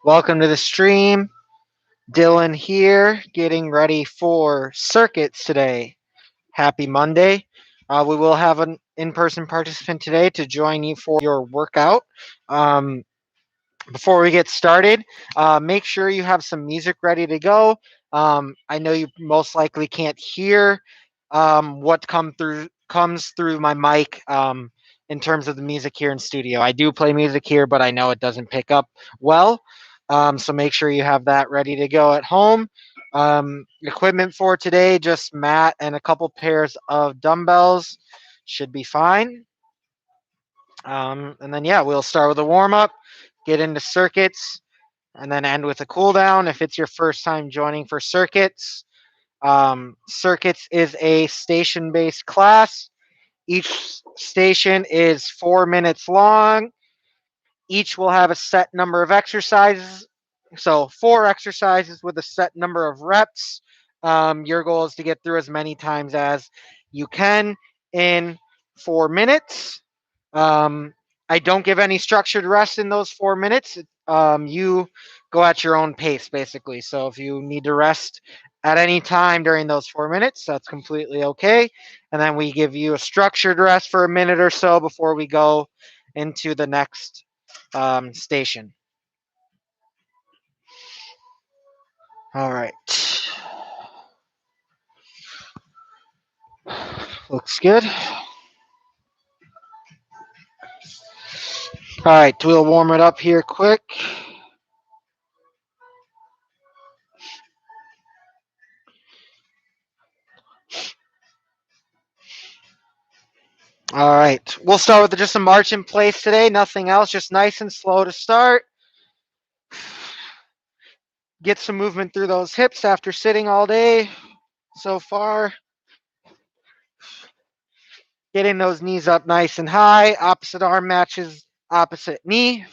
Welcome to the stream. Dylan here, getting ready for circuits today. Happy Monday. We will have an in person participant today to join you for your workout. Um, Before we get started, make sure you have some music ready to go. I know you most likely can't hear what comes through my mic in terms of the music here in studio. I do play music here, but I know it doesn't pick up well. So make sure you have that ready to go at home. Equipment for today, just mat and a couple pairs of dumbbells should be fine. And then yeah, we'll start with a warm up, get into circuits, and then end with a cool down. If it's your first time joining for circuits, circuits is a station based class. Each station is 4 minutes long. Each will have a set number of exercises. So, four exercises with a set number of reps. Your goal is to get through as many times as you can in 4 minutes. Um, I don't give any structured rest in those 4 minutes. You go at your own pace, basically. So if you need to rest at any time during those 4 minutes, that's completely okay. And then we give you a structured rest for a minute or so before we go into the next station. All right. Looks good. All right, we'll warm it up here quick. All right, we'll start with just a march in place today. Nothing else, just nice and slow to start. Get some movement through those hips after sitting all day so far. Getting those knees up nice and high. Opposite arm matches opposite knee.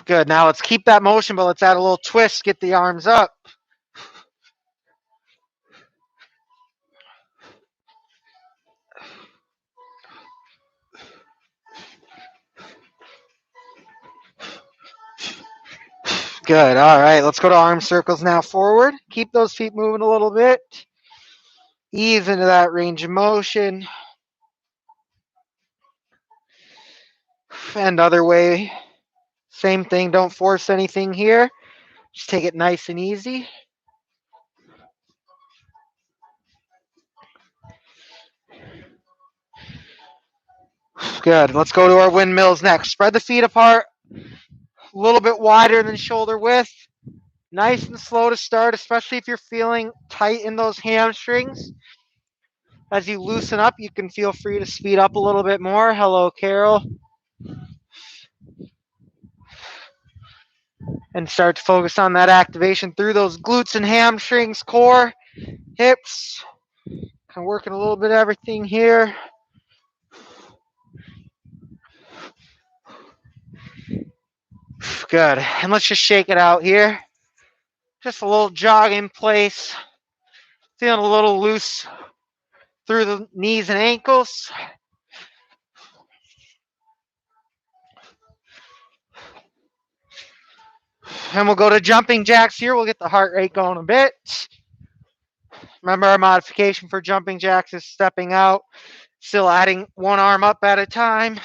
Good. Now let's keep that motion, but let's add a little twist. Get the arms up. Good. All right. Let's go to arm circles now forward. Keep those feet moving a little bit. Ease into that range of motion. And other way. Same thing. Don't force anything here. Just take it nice and easy. Good. Let's go to our windmills next. Spread the feet apart. A little bit wider than shoulder width. Nice and slow to start, especially if you're feeling tight in those hamstrings. As you loosen up, you can feel free to speed up a little bit more. Hello, Carol. And start to focus on that activation through those glutes and hamstrings, core, hips. Kind of working a little bit of everything here. Good. And let's just shake it out here. Just a little jog in place. Feeling a little loose through the knees and ankles. And we'll go to jumping jacks here. We'll get the heart rate going a bit. Remember, our modification for jumping jacks is stepping out, still adding one arm up at a time.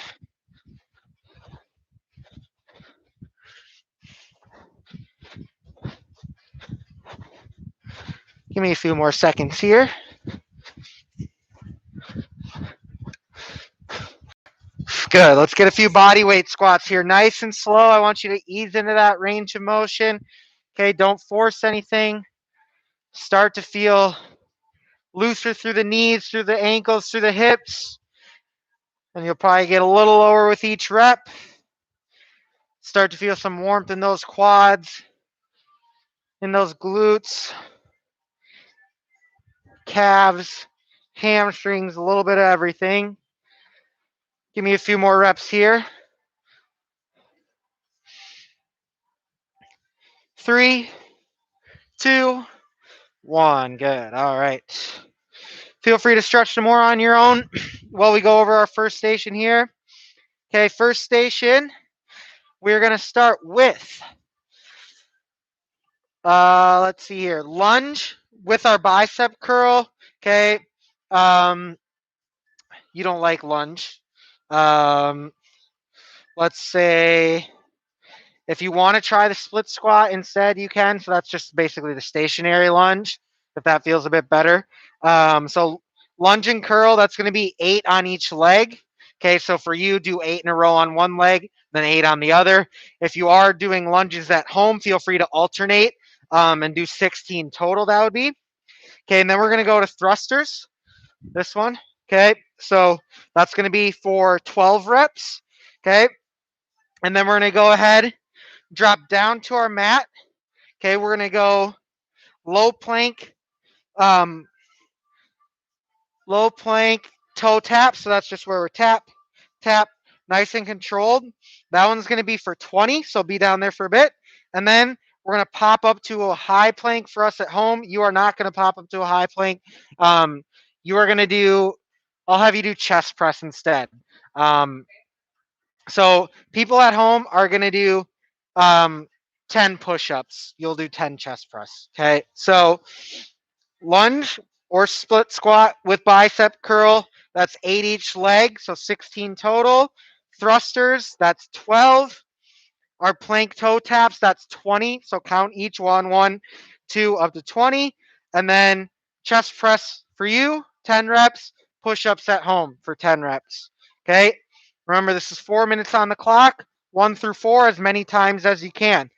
Give me a few more seconds here. Good. Let's get a few body weight squats here. Nice and slow. I want you to ease into that range of motion. Okay, don't force anything. Start to feel looser through the knees, through the ankles, through the hips. And you'll probably get a little lower with each rep. Start to feel some warmth in those quads, in those glutes, calves, hamstrings, a little bit of everything. Give me a few more reps here. 3, 2, 1. Good. All right. Feel free to stretch some more on your own while we go over our first station here. Okay, first station, we're going to start with, let's see here, lunge with our bicep curl. Okay, you don't like lunge. Um, let's say if you want to try the split squat instead, you can. So that's just basically the stationary lunge, if that feels a bit better. So lunge and curl, that's going to be 8 on each leg. Okay, so for you, do 8 in a row on one leg, then 8 on the other. If you are doing lunges at home, feel free to alternate and do 16 total, that would be. Okay, and then we're going to go to thrusters, this one. Okay, so that's going to be for 12 reps. Okay, and then we're going to go ahead, drop down to our mat. Okay, we're going to go low plank, um, low plank toe tap. So that's just where we're tap, tap, nice and controlled. That one's going to be for 20. So be down there for a bit. And then we're going to pop up to a high plank for us at home. You are not going to pop up to a high plank. You are going to do, I'll have you do chest press instead. So people at home are going to do 10 push-ups. You'll do 10 chest press. Okay. So lunge or split squat with bicep curl, that's 8 each leg, so 16 total. Thrusters, that's 12. Our plank toe taps, that's 20, so count each one, 1, 2, up to 20. And then chest press for you, 10 reps. Push-ups at home for 10 reps. Okay, remember this is 4 minutes on the clock, 1 through 4, as many times as you can.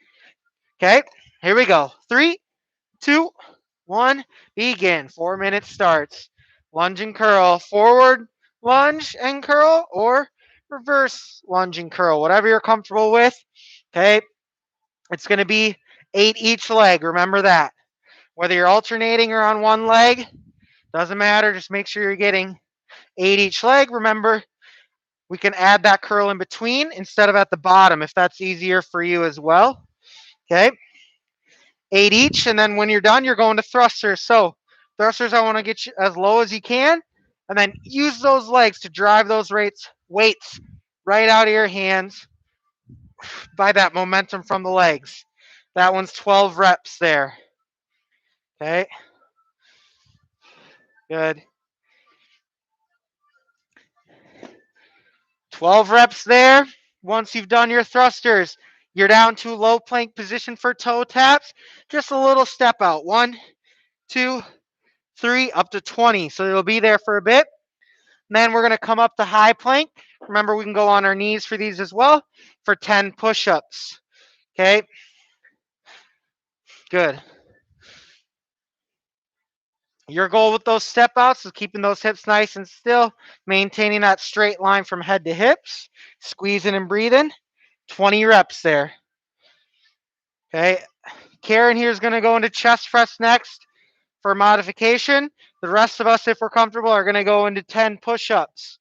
Okay, here we go. 3, 2, 1, begin. 4 minutes starts. Lunge and curl, forward lunge and curl, or reverse lunge and curl, whatever you're comfortable with. Okay, it's going to be 8 each leg. Remember that. Whether you're alternating or on one leg, doesn't matter. Just make sure you're getting 8 each leg. Remember, we can add that curl in between instead of at the bottom if that's easier for you as well. Okay, 8 each, and then when you're done, you're going to thrusters. So thrusters, I want to get you as low as you can, and then use those legs to drive those weights right out of your hands by that momentum from the legs. That one's 12 reps there. Okay, good. 12 reps there. Once you've done your thrusters, you're down to low plank position for toe taps. Just a little step out. 1, 2, 3, up to 20. So it'll be there for a bit. Then we're going to come up to high plank. Remember, we can go on our knees for these as well for 10 push-ups. Okay, good. Your goal with those step outs is keeping those hips nice and still, maintaining that straight line from head to hips, squeezing and breathing. 20 reps there. Okay, Karen here is going to go into chest press next for modification. The rest of us, if we're comfortable, are going to go into 10 push-ups.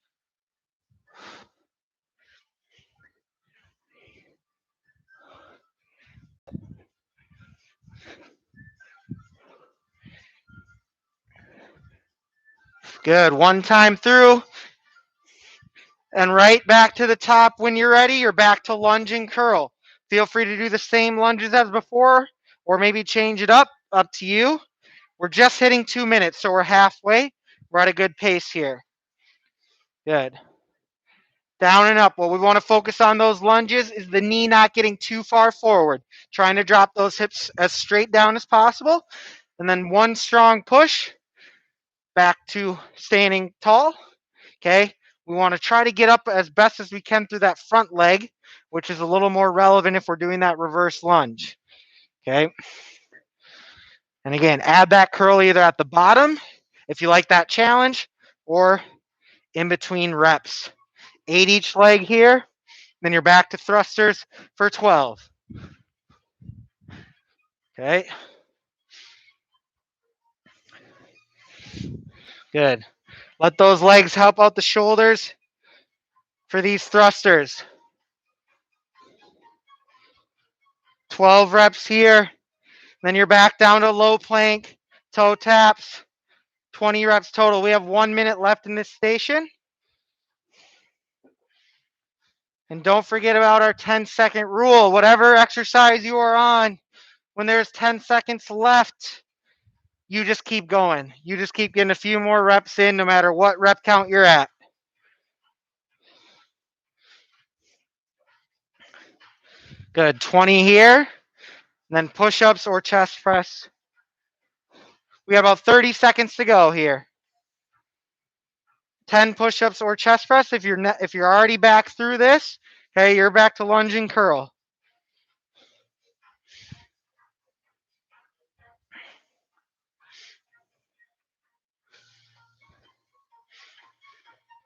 Good. One time through. And right back to the top when you're ready. You're back to lunge and curl. Feel free to do the same lunges as before, or maybe change it up to you. We're just hitting 2 minutes, so we're halfway. We're at a good pace here. Good. Down and up. What we want to focus on those lunges is the knee not getting too far forward. Trying to drop those hips as straight down as possible. And then one strong push back to standing tall. Okay. We want to try to get up as best as we can through that front leg, which is a little more relevant if we're doing that reverse lunge. Okay. And again, add that curl either at the bottom if you like that challenge or in between reps. 8 each leg here. Then you're back to thrusters for 12. Okay. Good. Let those legs help out the shoulders for these thrusters. 12 reps here. Then you're back down to low plank, toe taps, 20 reps total. We have 1 minute left in this station. And don't forget about our 10-second rule. Whatever exercise you are on, when there's 10 seconds left, you just keep going. You just keep getting a few more reps in no matter what rep count you're at. Good. 20 here. And then push-ups or chest press. We have about 30 seconds to go here. 10 push-ups or chest press. If you're already back through this, okay, you're back to lunge and curl.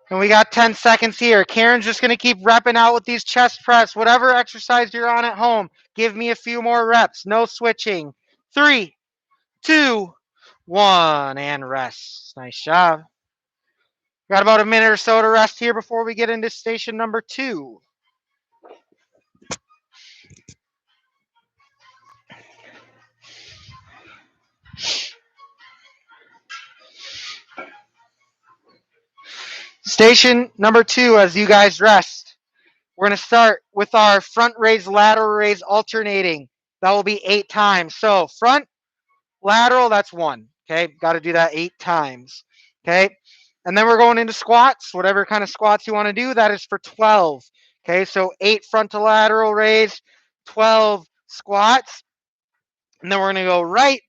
And we got 10 seconds here. Karen's just going to keep repping out with these chest press. Whatever exercise you're on at home, give me a few more reps. No switching. 3, 2, 1, and rest. Nice job. Got about a minute or so to rest here before we get into station number 2. Station number 2, as you guys rest, we're going to start with our front raise, lateral raise alternating. That will be 8 times. So front, lateral, that's 1. Okay, got to do that 8 times. Okay, and then we're going into squats. Whatever kind of squats you want to do, that is for 12. Okay, so 8 front to lateral raise, 12 squats. And then we're going to go right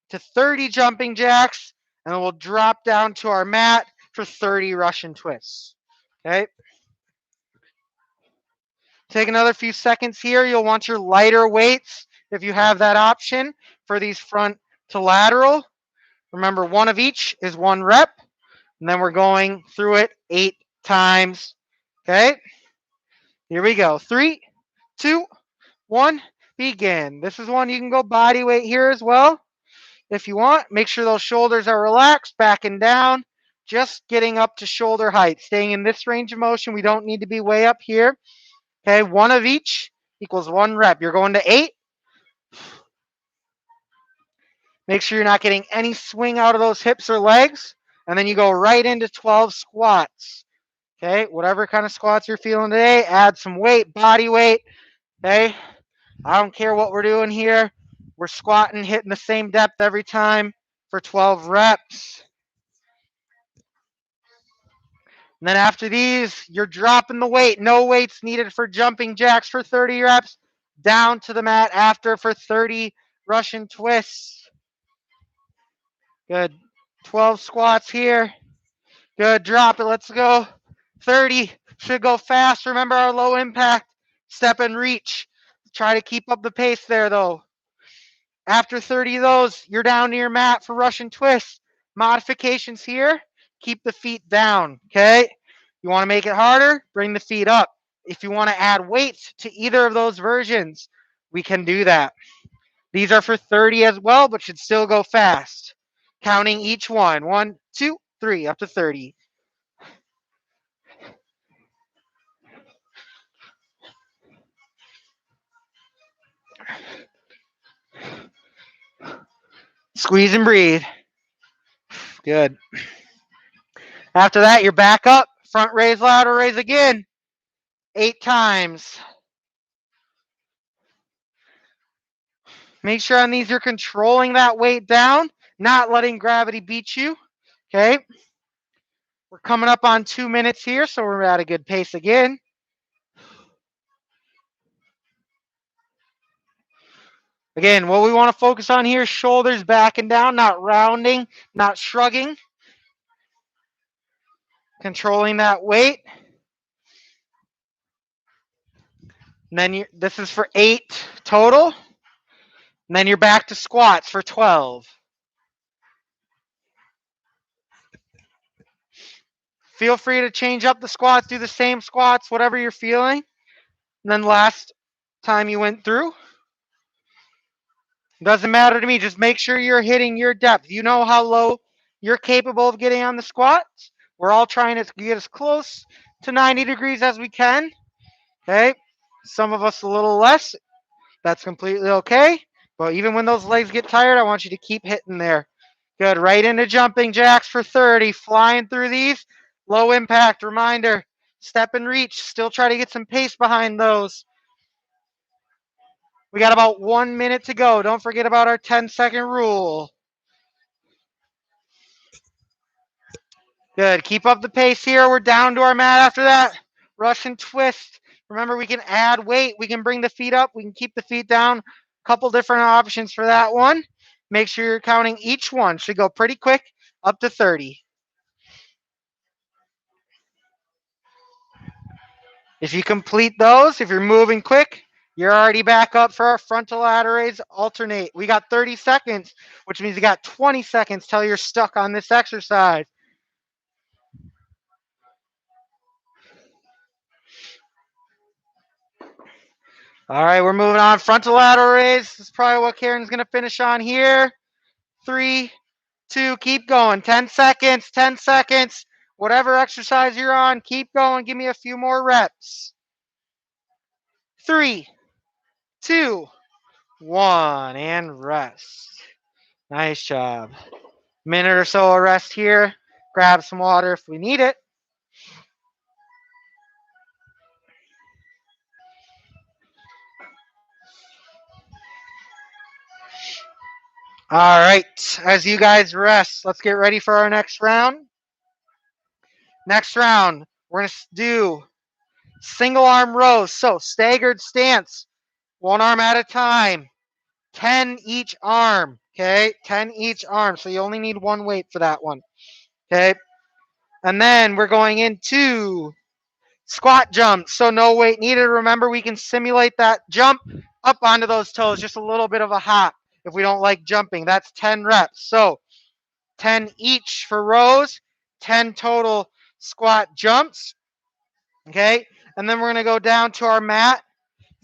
to 30 jumping jacks, and then we'll drop down to our mat for 30 Russian twists. Okay. Take another few seconds here. You'll want your lighter weights if you have that option for these front to lateral. Remember, 1 of each is 1 rep. And then we're going through it 8 times. Okay. Here we go. 3, 2, 1, begin. This is one you can go body weight here as well. If you want, make sure those shoulders are relaxed, back and down, just getting up to shoulder height, staying in this range of motion. We don't need to be way up here. Okay, 1 of each equals 1 rep. You're going to 8. Make sure you're not getting any swing out of those hips or legs. And then you go right into 12 squats. Okay, whatever kind of squats you're feeling today, add some weight, body weight. Okay, I don't care what we're doing here. We're squatting, hitting the same depth every time for 12 reps. And then after these, you're dropping the weight. No weights needed for jumping jacks for 30 reps. Down to the mat after for 30 Russian twists. Good. 12 squats here. Good. Drop it. Let's go. 30. Should go fast. Remember our low impact. Step and reach. Try to keep up the pace there, though. After 30 of those, you're down to your mat for Russian twists. Modifications here. Keep the feet down. Okay. You want to make it harder? Bring the feet up. If you want to add weights to either of those versions, we can do that. These are for 30 as well, but should still go fast. Counting each one. 1, 2, 3, up to 30. Squeeze and breathe. Good. After that, you're back up. Front raise, lateral raise again. 8 times. Make sure on these you're controlling that weight down, not letting gravity beat you. Okay. We're coming up on 2 minutes here, so we're at a good pace again. Again, what we want to focus on here, shoulders back and down, not rounding, not shrugging. Controlling that weight. And then this is for 8 total. And then you're back to squats for 12. Feel free to change up the squats, do the same squats, whatever you're feeling. And then last time you went through. Doesn't matter to me. Just make sure you're hitting your depth. You know how low you're capable of getting on the squats. We're all trying to get as close to 90 degrees as we can. Okay. Some of us a little less. That's completely okay. But even when those legs get tired, I want you to keep hitting there. Good. Right into jumping jacks for 30. Flying through these. Low impact. Reminder. step and reach. Still try to get some pace behind those. We got about 1 minute to go. Don't forget about our 10-second rule. Good. Keep up the pace here. We're down to our mat after that. Russian twist. Remember, we can add weight. We can bring the feet up. We can keep the feet down. Couple different options for that one. Make sure you're counting each one. Should go pretty quick, up to 30. If you complete those, if you're moving quick, you're already back up for our frontal lat raise alternate. We got 30 seconds, which means you got 20 seconds till you're stuck on this exercise. All right, we're moving on. Frontal lateral raise. This is probably what Karen's going to finish on here. 3, 2, keep going. 10 seconds, 10 seconds. Whatever exercise you're on, keep going. Give me a few more reps. 3, 2, 1, and rest. Nice job. Minute or so of rest here. Grab some water if we need it. All right, as you guys rest, let's get ready for our next round. Next round, we're going to do single arm rows. So staggered stance, one arm at a time, 10 each arm, okay? 10 each arm, so you only need one weight for that one, okay? And then we're going into squat jumps, so no weight needed. Remember, we can simulate that jump up onto those toes, just a little bit of a hop if we don't like jumping. That's 10 reps. So 10 each for rows, 10 total squat jumps, okay? And then we're going to go down to our mat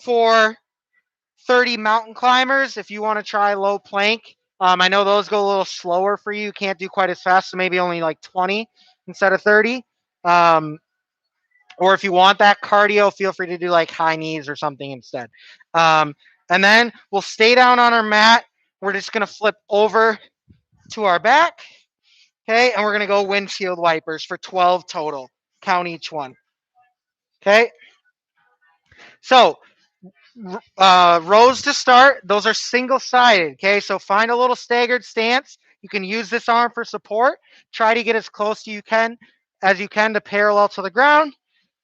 for 30 mountain climbers if you want to try low plank. I know those go a little slower for you. Can't do quite as fast, so maybe only like 20 instead of 30. Or if you want that cardio, feel free to do like high knees or something instead. And then we'll stay down on our mat. We're just going to flip over to our back. Okay, and we're going to go windshield wipers for 12 total. Count each one. Okay, so rows to start. Those are single-sided. Okay, so find a little staggered stance. You can use this arm for support. Try to get as close to you can as you can to parallel to the ground.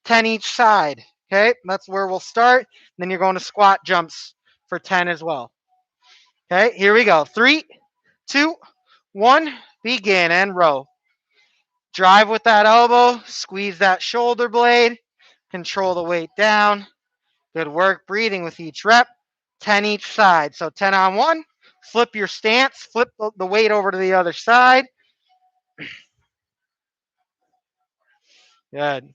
10 each side. Okay, that's where we'll start. Then you're going to squat jumps for 10 as well. Okay, here we go. 3, 2, 1, begin and row. Drive with that elbow, squeeze that shoulder blade, control the weight down. Good work breathing with each rep. 10 each side. So 10 on one, flip your stance, flip the weight over to the other side. Good.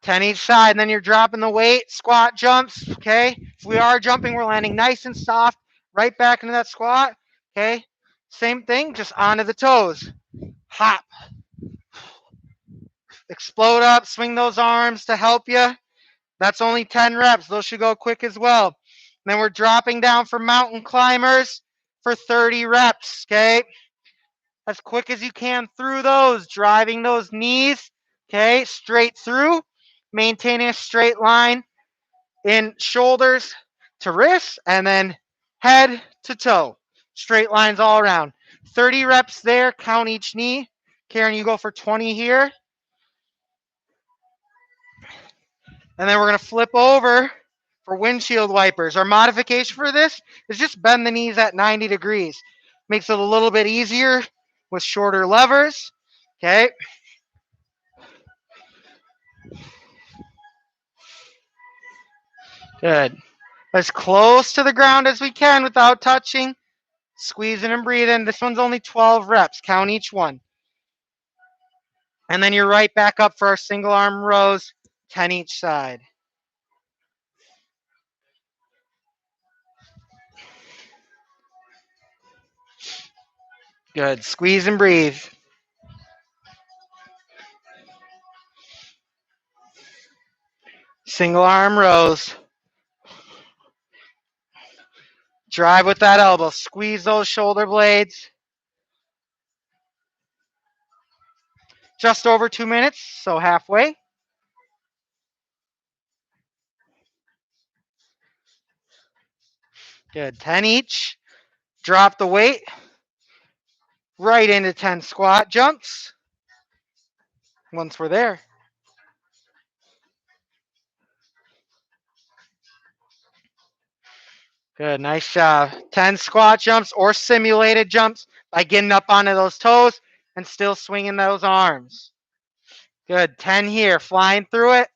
10 each side, and then you're dropping the weight, squat jumps, okay? If we are jumping, we're landing nice and soft, right back into that squat, okay? Same thing, just onto the toes. Hop. Explode up, swing those arms to help you. That's only 10 reps. Those should go quick as well. And then we're dropping down for mountain climbers for 30 reps, okay? As quick as you can through those, driving those knees, okay, straight through, maintaining a straight line in shoulders to wrists, and then head to toe. Straight lines all around. 30 reps there, count each knee. Karen, you go for 20 here. And then we're going to flip over for windshield wipers. Our modification for this is just bend the knees at 90 degrees. Makes it a little bit easier with shorter levers. Okay. Good. As close to the ground as we can without touching. Squeezing and breathing. This one's only 12 reps. Count each one. And then you're right back up for our single arm rows, 10 each side. Good. Squeeze and breathe. Single arm rows. Drive with that elbow. Squeeze those shoulder blades. Just over 2 minutes, so halfway. Good. 10 each. Drop the weight. Right into 10 squat jumps. Once we're there. Good. Nice job. 10 squat jumps or simulated jumps by getting up onto those toes and still swinging those arms. Good. 10 here. Flying through it.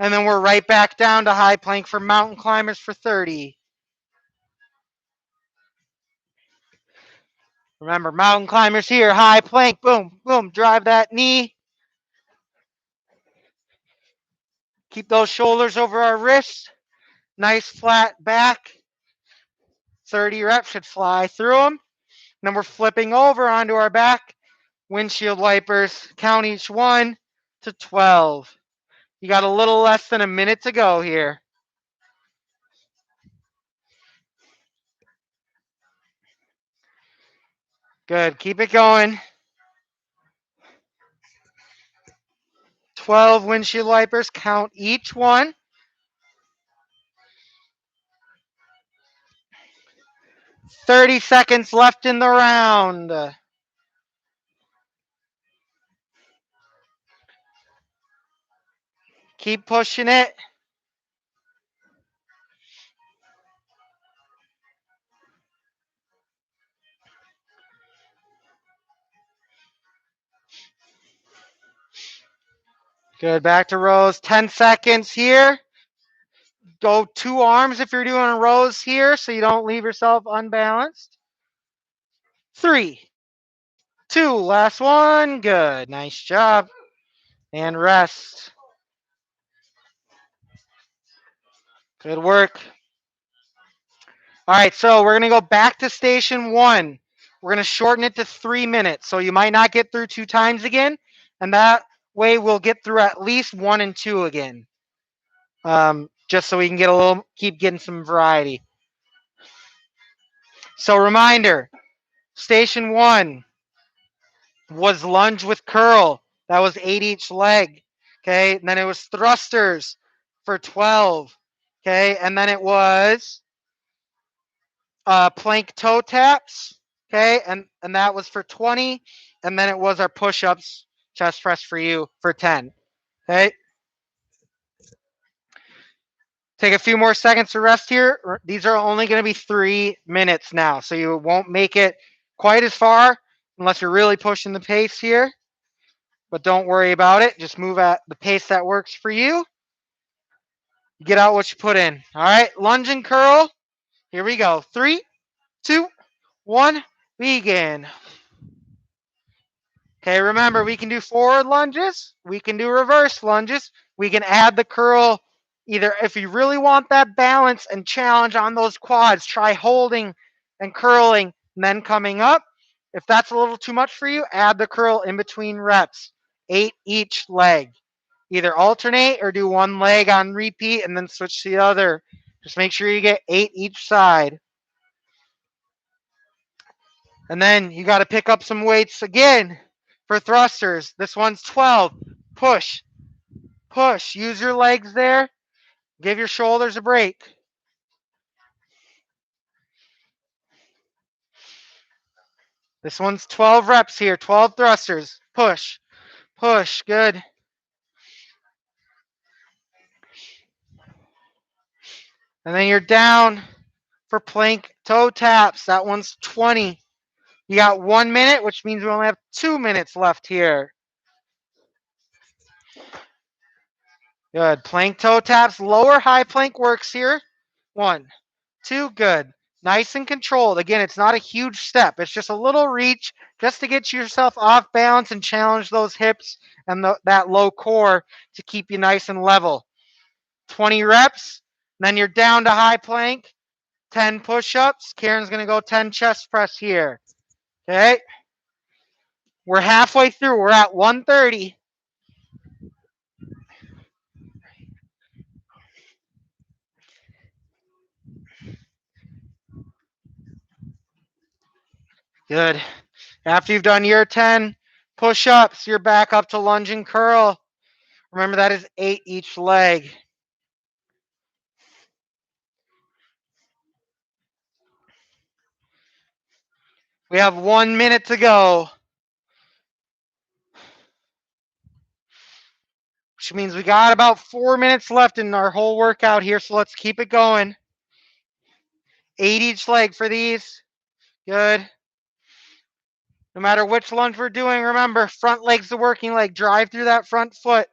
And then we're right back down to high plank for mountain climbers for 30. Remember, mountain climbers here, high plank, boom, boom, drive that knee. Keep those shoulders over our wrists. Nice flat back. 30 reps should fly through them. Then we're flipping over onto our back. Windshield wipers, count each one to 12. You got a little less than a minute to go here. Good, keep it going. 12 windshield wipers, count each one. 30 seconds left in the round. Keep pushing it. Good, back to rows. 10 seconds here. Go 2 arms if you're doing rows here so you don't leave yourself unbalanced. 3, 2, last one. Good, nice job. And rest. Good work. All right, so we're going to go back to station 1. We're going to shorten it to 3 minutes. So you might not get through 2 times again. And that way we'll get through at least 1 and 2 again. Just so we can keep getting some variety. So reminder, station 1 was lunge with curl. That was 8 each leg. Okay. And then it was thrusters for 12. Okay. And then it was plank toe taps. Okay. And that was for 20. And then it was our push ups, chest press for you for 10. Okay. Take a few more seconds to rest here. These are only going to be 3 minutes now. So you won't make it quite as far unless you're really pushing the pace here. But don't worry about it. Just move at the pace that works for you. Get out what you put in. All right, lunge and curl. Here we go. 3, 2, 1, begin. Okay, remember, we can do forward lunges. We can do reverse lunges. We can add the curl. Either if you really want that balance and challenge on those quads, try holding and curling and then coming up. If that's a little too much for you, add the curl in between reps. 8 each leg. Either alternate or do one leg on repeat and then switch to the other. Just make sure you get 8 each side. And then you got to pick up some weights again for thrusters. This one's 12. Push, push. Use your legs there. Give your shoulders a break. This one's 12 reps here, 12 thrusters. Push, push. Good. And then you're down for plank toe taps. That one's 20. You got 1 minute, which means we only have 2 minutes left here. Good. Plank toe taps. Lower high plank works here. 1, 2. Good. Nice and controlled. Again, it's not a huge step. It's just a little reach just to get yourself off balance and challenge those hips and that low core to keep you nice and level. 20 reps. Then you're down to high plank. 10 push-ups. Karen's going to go 10 chest press here. Okay. We're halfway through. We're at 130. Good. After you've done your 10 push-ups, you're back up to lunge and curl. Remember, that is 8 each leg. We have 1 minute to go, which means we got about 4 minutes left in our whole workout here, so let's keep it going. 8 each leg for these. Good. No matter which lunge we're doing, remember, front leg's the working leg. Drive through that front foot.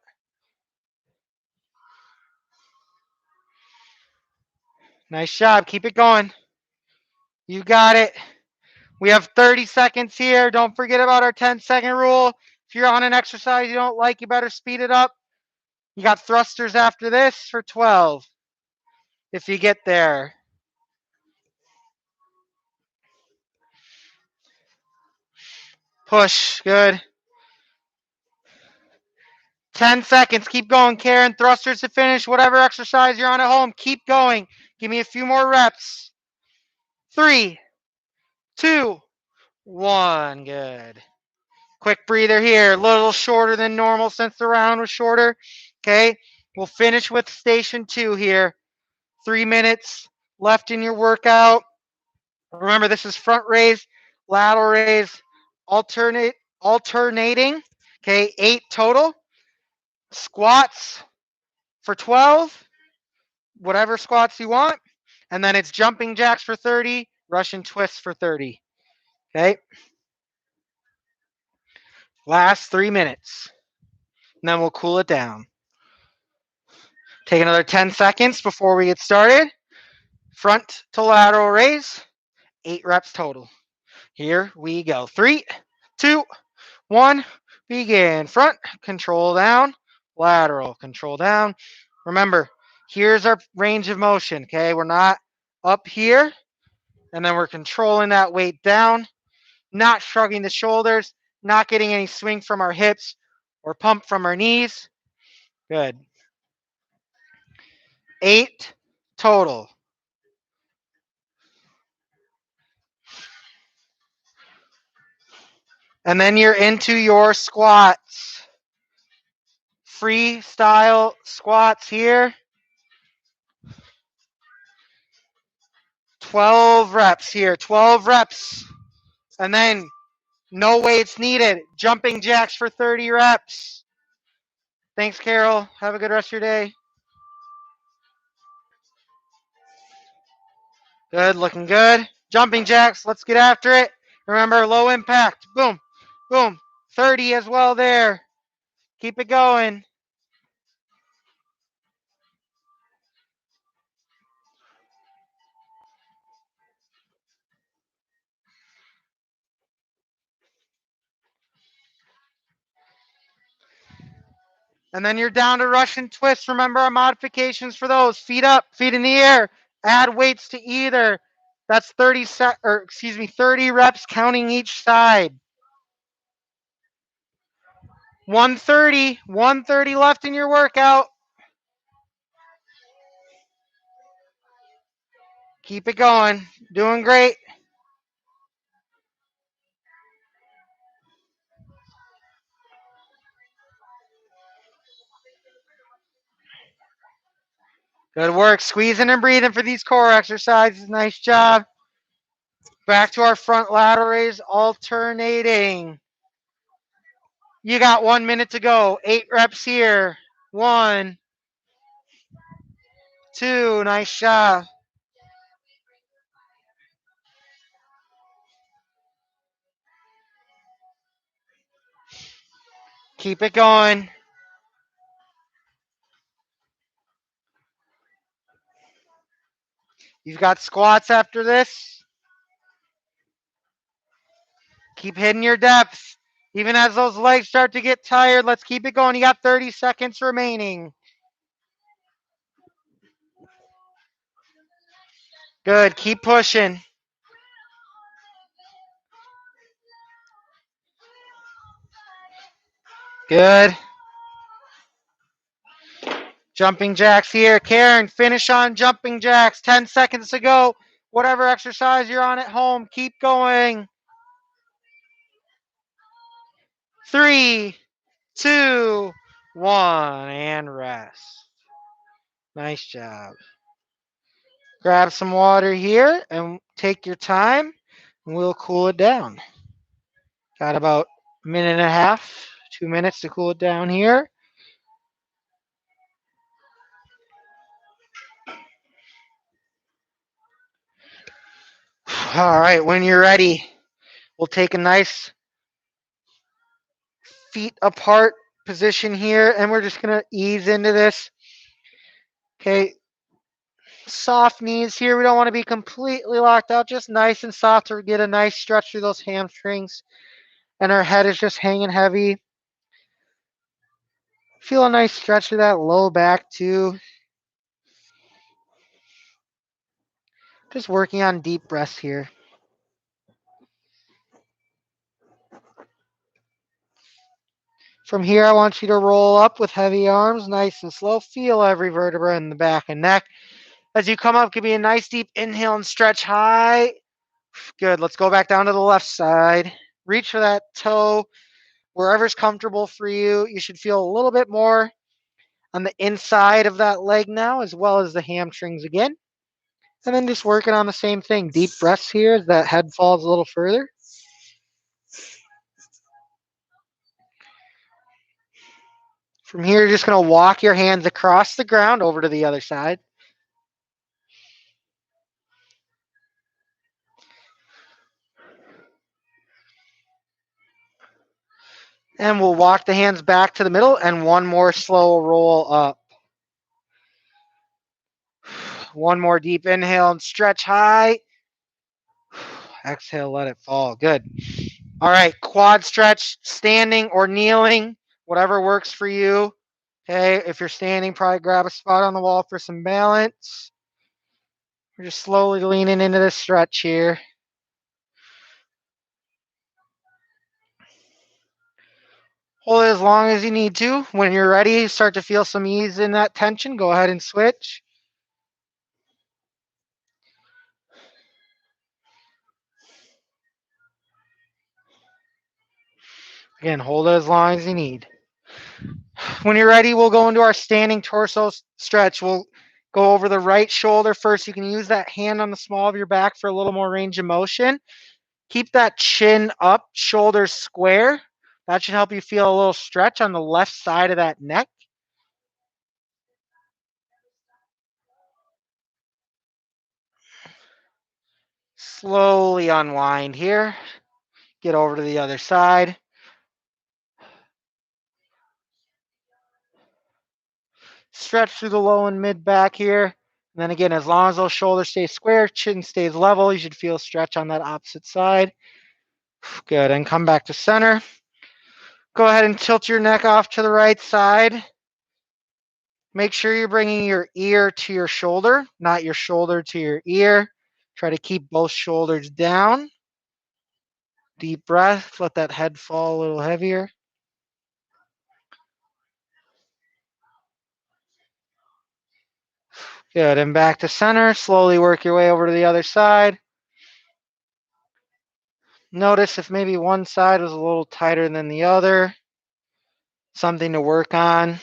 Nice job. Keep it going. You got it. We have 30 seconds here. Don't forget about our 10-second rule. If you're on an exercise you don't like, you better speed it up. You got thrusters after this for 12. If you get there. Push. Good. 10 seconds. Keep going, Karen. Thrusters to finish. Whatever exercise you're on at home, keep going. Give me a few more reps. 3, 2, 1. Good. Quick breather here. A little shorter than normal since the round was shorter. Okay. We'll finish with station 2 here. 3 minutes left in your workout. Remember, this is front raise, lateral raise, alternating. Okay, 8 total. Squats for 12, whatever squats you want. And then it's jumping jacks for 30, Russian twists for 30. Okay. Last 3 minutes. And then we'll cool it down. Take another 10 seconds before we get started. Front to lateral raise, 8 reps total. Here we go. 3, 2, 1. Begin. Front, control down, lateral, control down. Remember, here's our range of motion, okay? We're not up here, and then we're controlling that weight down, not shrugging the shoulders, not getting any swing from our hips or pump from our knees. Good. 8 total. And then you're into your squats. Freestyle squats here. 12 reps here. 12 reps. And then no weights needed. Jumping jacks for 30 reps. Thanks, Carol. Have a good rest of your day. Good. Looking good. Jumping jacks. Let's get after it. Remember, low impact. Boom. Boom. 30 as well there. Keep it going. And then you're down to Russian twists. Remember our modifications for those. Feet up, feet in the air. Add weights to either. That's 30 reps counting each side. 130 left in your workout. Keep it going. Doing great. Good work. Squeezing and breathing for these core exercises. Nice job. Back to our front lateral raise, alternating. You got 1 minute to go. 8 reps here. 1, 2. Nice job. Keep it going. You've got squats after this. Keep hitting your depth. Even as those legs start to get tired, let's keep it going. You got 30 seconds remaining. Good. Keep pushing. Good. Jumping jacks here. Karen, finish on jumping jacks. 10 seconds to go. Whatever exercise you're on at home, keep going. 3, 2, 1, and rest. Nice job. Grab some water here and take your time, and we'll cool it down. Got about a minute and a half, 2 minutes to cool it down here. All right, when you're ready, we'll take a nice feet apart position here, and we're just gonna ease into this. Okay, soft knees here. We don't want to be completely locked out, just nice and soft to get a nice stretch through those hamstrings. And our head is just hanging heavy. Feel a nice stretch through that low back too. Just working on deep breaths here. From here, I want you to roll up with heavy arms, nice and slow. Feel every vertebra in the back and neck. As you come up, give me a nice deep inhale and stretch high. Good. Let's go back down to the left side. Reach for that toe wherever's comfortable for you. You should feel a little bit more on the inside of that leg now, as well as the hamstrings again. And then just working on the same thing. Deep breaths here as that head falls a little further. From here, you're just going to walk your hands across the ground over to the other side. And we'll walk the hands back to the middle and one more slow roll up. One more deep inhale and stretch high. Exhale, let it fall. Good. All right, quad stretch, standing or kneeling, whatever works for you. Okay, if you're standing, probably grab a spot on the wall for some balance. We're just slowly leaning into this stretch here. Hold it as long as you need to. When you're ready, start to feel some ease in that tension. Go ahead and switch. Again, hold it as long as you need. When you're ready, we'll go into our standing torso stretch. We'll go over the right shoulder first. You can use that hand on the small of your back for a little more range of motion. Keep that chin up, shoulders square. That should help you feel a little stretch on the left side of that neck. Slowly unwind here. Get over to the other side. Stretch through the low and mid back here. And then again, as long as those shoulders stay square, chin stays level, you should feel stretch on that opposite side. Good. And come back to center. Go ahead and tilt your neck off to the right side. Make sure you're bringing your ear to your shoulder, not your shoulder to your ear. Try to keep both shoulders down. Deep breath. Let that head fall a little heavier. Good. And back to center. Slowly work your way over to the other side. Notice if maybe one side was a little tighter than the other. Something to work on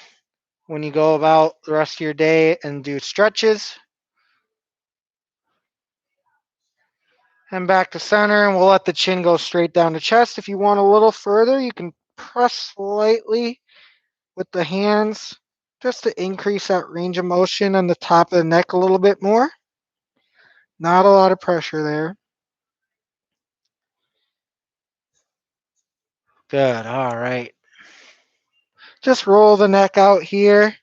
when you go about the rest of your day and do stretches. And back to center, and we'll let the chin go straight down to chest. If you want a little further, you can press slightly with the hands just to increase that range of motion on the top of the neck a little bit more. Not a lot of pressure there. Good. All right. Just roll the neck out here.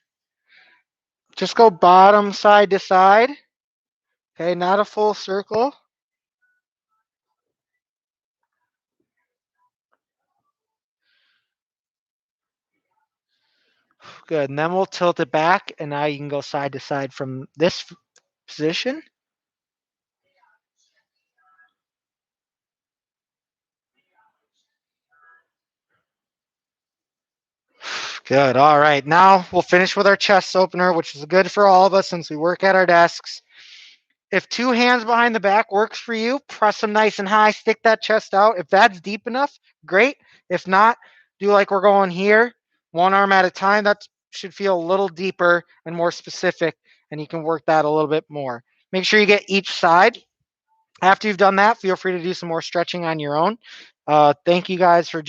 Just go bottom side to side. Okay, not a full circle. Good. And then we'll tilt it back, and now you can go side to side from this position. Good. All right. Now we'll finish with our chest opener, which is good for all of us since we work at our desks. If two hands behind the back works for you, press them nice and high, stick that chest out. If that's deep enough, great. If not, do like we're going here, one arm at a time. That should feel a little deeper and more specific, and you can work that a little bit more. Make sure you get each side. After you've done that, feel free to do some more stretching on your own. Thank you guys for